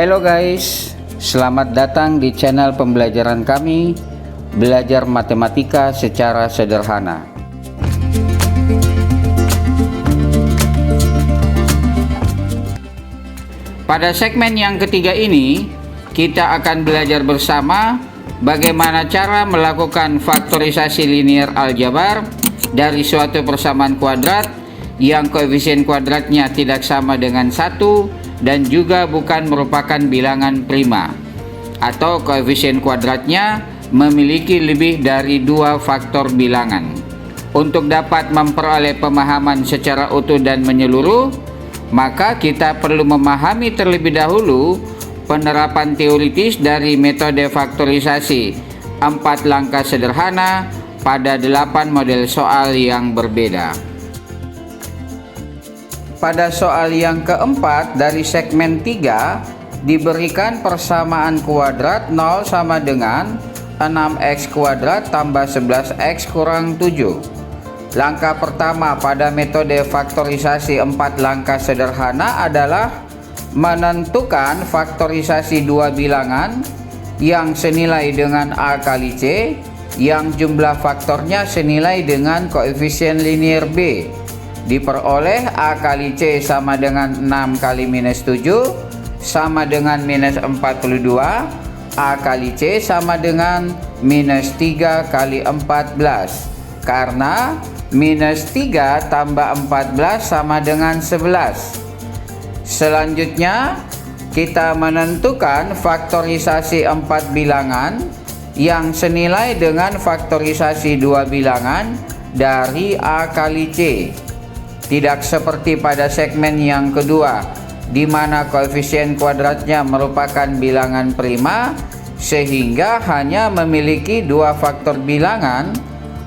Halo guys, selamat datang di channel pembelajaran kami, belajar matematika secara sederhana. Pada segmen yang ketiga ini, kita akan belajar bersama bagaimana cara melakukan faktorisasi linear aljabar dari suatu persamaan kuadrat yang koefisien kuadratnya tidak sama dengan 1 dan juga bukan merupakan bilangan prima, atau koefisien kuadratnya memiliki lebih dari 2 faktor bilangan. Untuk dapat memperoleh pemahaman secara utuh dan menyeluruh, maka kita perlu memahami terlebih dahulu penerapan teoritis dari metode faktorisasi 4 langkah sederhana pada 8 model soal yang berbeda. Pada soal yang keempat dari segmen 3 diberikan persamaan kuadrat 0 sama dengan 6x kuadrat tambah 11x kurang 7. Langkah pertama pada metode faktorisasi 4 langkah sederhana adalah menentukan faktorisasi dua bilangan yang senilai dengan A kali C yang jumlah faktornya senilai dengan koefisien linear B. Diperoleh A kali C sama dengan 6 kali minus 7 sama dengan minus 42. A kali C sama dengan minus 3 kali 14, karena minus 3 tambah 14 sama dengan 11. Selanjutnya kita menentukan faktorisasi 4 bilangan yang senilai dengan faktorisasi dua bilangan dari A kali C. Tidak seperti pada segmen yang kedua, di mana koefisien kuadratnya merupakan bilangan prima, sehingga hanya memiliki 2 faktor bilangan.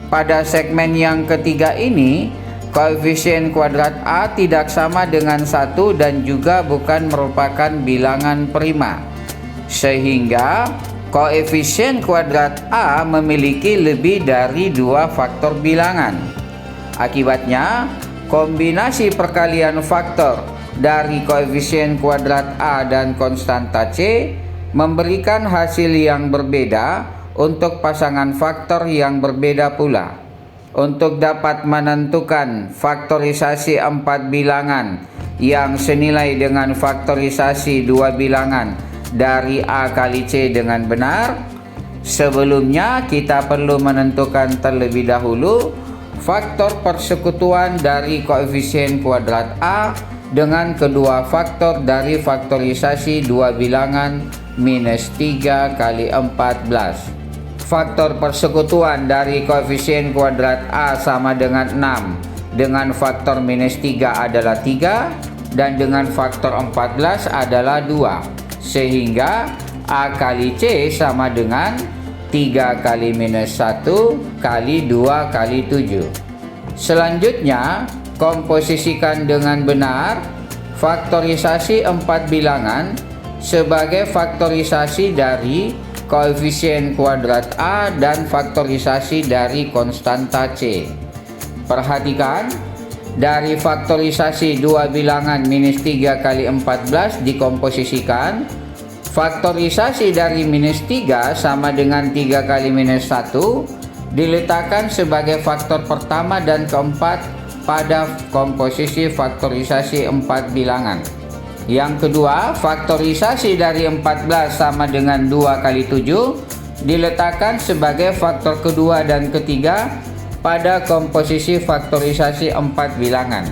Pada segmen yang ketiga ini, koefisien kuadrat A tidak sama dengan 1 dan juga bukan merupakan bilangan prima, sehingga koefisien kuadrat A memiliki lebih dari 2 faktor bilangan. Akibatnya, kombinasi perkalian faktor dari koefisien kuadrat A dan konstanta C memberikan hasil yang berbeda untuk pasangan faktor yang berbeda pula. Untuk dapat menentukan faktorisasi 4 bilangan yang senilai dengan faktorisasi dua bilangan dari A kali C dengan benar, sebelumnya kita perlu menentukan terlebih dahulu faktor persekutuan dari koefisien kuadrat A dengan kedua faktor dari faktorisasi dua bilangan minus 3 kali 14. Faktor persekutuan dari koefisien kuadrat A sama dengan 6 dengan faktor minus 3 adalah 3 dan dengan faktor 14 adalah 2, sehingga A kali C sama dengan 3 kali minus 1 kali 2 kali 7. Selanjutnya, komposisikan dengan benar faktorisasi 4 bilangan sebagai faktorisasi dari koefisien kuadrat A dan faktorisasi dari konstanta C. Perhatikan, dari faktorisasi dua bilangan minus 3 kali 14 dikomposisikan. Faktorisasi dari minus 3 sama dengan 3 kali minus 1 diletakkan sebagai faktor pertama dan keempat pada komposisi faktorisasi 4 bilangan. Yang kedua, faktorisasi dari 14 sama dengan 2 kali 7 diletakkan sebagai faktor kedua dan ketiga pada komposisi faktorisasi 4 bilangan.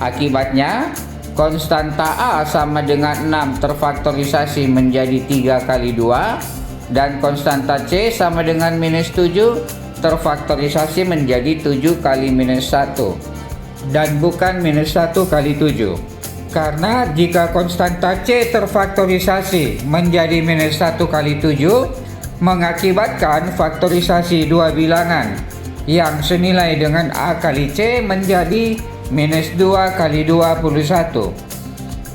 Akibatnya, konstanta A sama dengan 6 terfaktorisasi menjadi 3 kali 2 dan konstanta C sama dengan minus 7 terfaktorisasi menjadi 7 kali minus 1 dan bukan minus 1 kali 7. Karena jika konstanta C terfaktorisasi menjadi minus 1 kali 7 mengakibatkan faktorisasi dua bilangan yang senilai dengan A kali C menjadi minus 2 kali 21,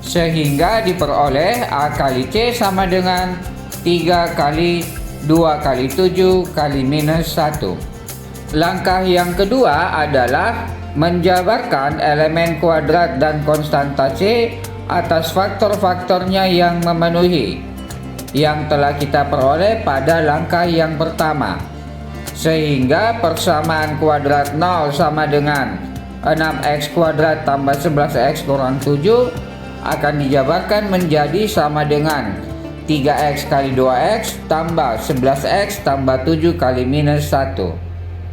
sehingga diperoleh A kali C sama dengan 3 kali 2 kali 7 kali minus 1. Langkah yang kedua adalah menjabarkan elemen kuadrat dan konstanta C atas faktor-faktornya yang memenuhi yang telah kita peroleh pada langkah yang pertama, sehingga persamaan kuadrat 0 sama dengan 6x kuadrat tambah 11x kurang 7 akan dijabarkan menjadi sama dengan 3x kali 2x tambah 11x tambah 7 kali minus 1.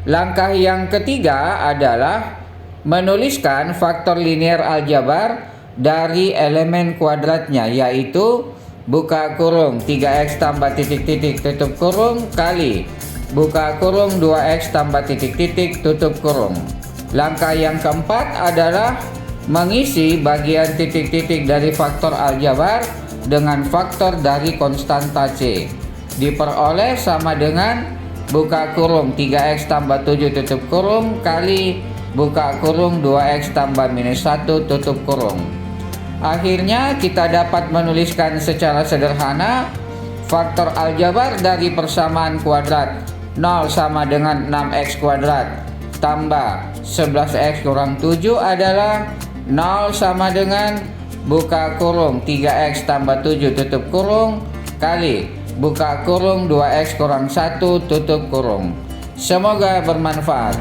Langkah yang ketiga adalah menuliskan faktor linear aljabar dari elemen kuadratnya, yaitu buka kurung 3x tambah titik-titik tutup kurung kali buka kurung 2x tambah titik-titik tutup kurung. Langkah yang keempat adalah mengisi bagian titik-titik dari faktor aljabar dengan faktor dari konstanta C. Diperoleh sama dengan buka kurung 3x tambah 7 tutup kurung kali buka kurung 2x tambah minus 1 tutup kurung. Akhirnya kita dapat menuliskan secara sederhana faktor aljabar dari persamaan kuadrat 0 sama dengan 6x kuadrat tambah 11x kurang 7 adalah 0 sama dengan buka kurung 3x tambah 7 tutup kurung kali buka kurung 2x kurang 1 tutup kurung. Semoga bermanfaat.